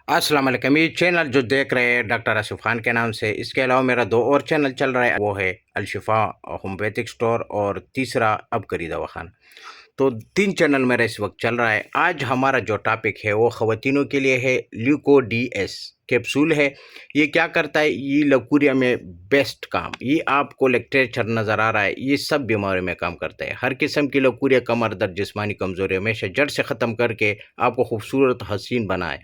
अस्सलाम वालेकुम। ये चैनल जो देख रहे हैं डॉक्टर आसिफ खान के नाम से, इसके अलावा मेरा दो और चैनल चल रहा है, वो है अलशिफा होम्योपैथिक स्टोर और तीसरा अब करी दवाखाना। तो 3 चैनल मेरा इस वक्त चल रहा है। आज हमारा जो टॉपिक है वो ख़वातीनों के लिए है। ल्यूकोडीएस कैप्सूल है। ये क्या करता है? ये लकूरिया में बेस्ट काम, ये आपको लिटरेचर नज़र आ रहा है, ये सब बीमारियों में काम करता है। हर किस्म की लकूरिया, कमर दर्द, जिस्मानी कमज़ोरी हमेशा जड़ से ख़त्म करके आपको खूबसूरत हसीन बनाए।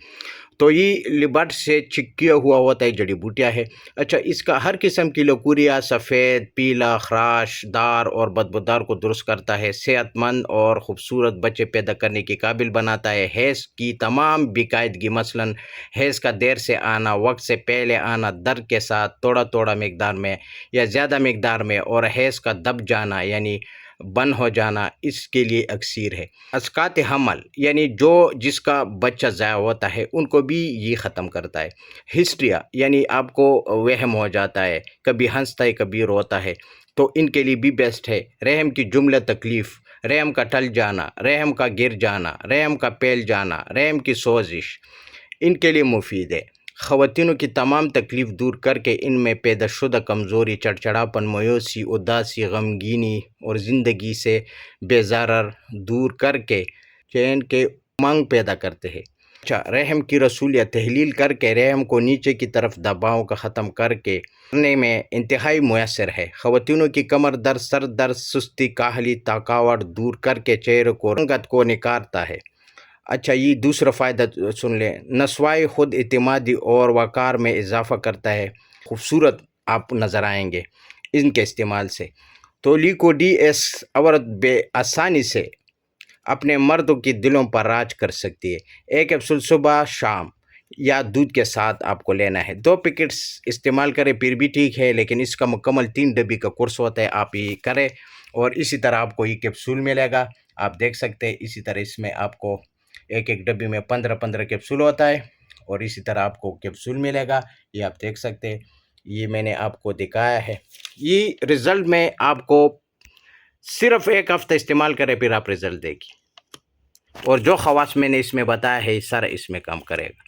तो ये लिबर्ट से चिक्किया हुआ होता है, जड़ी बूटियाँ है। अच्छा, इसका हर किस्म की लकूरिया सफ़ेद, पीला, खराश दार और बदबूदार को दुरुस्त करता है। सेहतमंद और ख़ूबसूरत बच्चे पैदा करने के काबिल बनाता है। हैज़ की तमाम बेकायदगी, मसलन हैज़ का देर से आना, वक्त से पहले आना, दर्द के साथ थोड़ा थोड़ा मकदार में या ज़्यादा मकदार में, और हैज़ का दब जाना यानी बन हो जाना, इसके लिए अक्सीर है। अस्कात हमल यानी जो जिसका बच्चा ज़ाया होता है उनको भी ये ख़त्म करता है। हिस्ट्रिया यानी आपको वहम हो जाता है, कभी हंसता है कभी रोता है, तो इनके लिए भी बेस्ट है। रहम की जुमला तकलीफ़, रहम का टल जाना, रहम का गिर जाना, रहम का पैल जाना, रहम की सोजिश, इनके लिए मुफीद है। ख़वातीनों की तमाम तकलीफ़ दूर करके इनमें पैदाशुदा कमज़ोरी, चिड़चिड़ापन, मायूसी, उदासी, गमगीनी और ज़िंदगी से बेज़ार दूर करके चैन के उमंग पैदा करते हैं। अच्छा, रहम की रसूल या तहलील करके रहम को नीचे की तरफ दबाव का ख़त्म करने में इंतहाई मुयसर है। ख़वातीनों की कमर दर्द, सर दर्द, सुस्ती, काहली, थकावट दूर करके चेहरे को रंगत को निखारता है। अच्छा, ये दूसरा फ़ायदा सुन लें। नस्वाए ख़ुद एतमादी और वक़ार में इजाफ़ा करता है। खूबसूरत आप नज़र आएंगे इनके इस्तेमाल से। तो ल्यूकोडीएस औरत बेआसानी से अपने मर्दों के दिलों पर राज कर सकती है। एक कैप्सूल सुबह शाम या दूध के साथ आपको लेना है। 2 पैकेट्स इस्तेमाल करें फिर भी ठीक है, लेकिन इसका मुकम्मल 3 डब्बी का कोर्स होता है, आप ये करें। और इसी तरह आपको ये कैप्सूल मिलेगा, आप देख सकते हैं। इसी तरह इसमें आपको एक एक डब्बी में 15-15 कैप्सूल होता है, और इसी तरह आपको कैप्सूल मिलेगा। ये आप देख सकते हैं, ये मैंने आपको दिखाया है। ये रिज़ल्ट में आपको सिर्फ 1 हफ़्ता इस्तेमाल करें, फिर आप रिज़ल्ट देखिए। और जो ख़वास मैंने इसमें बताया है, सारा इसमें काम करेगा।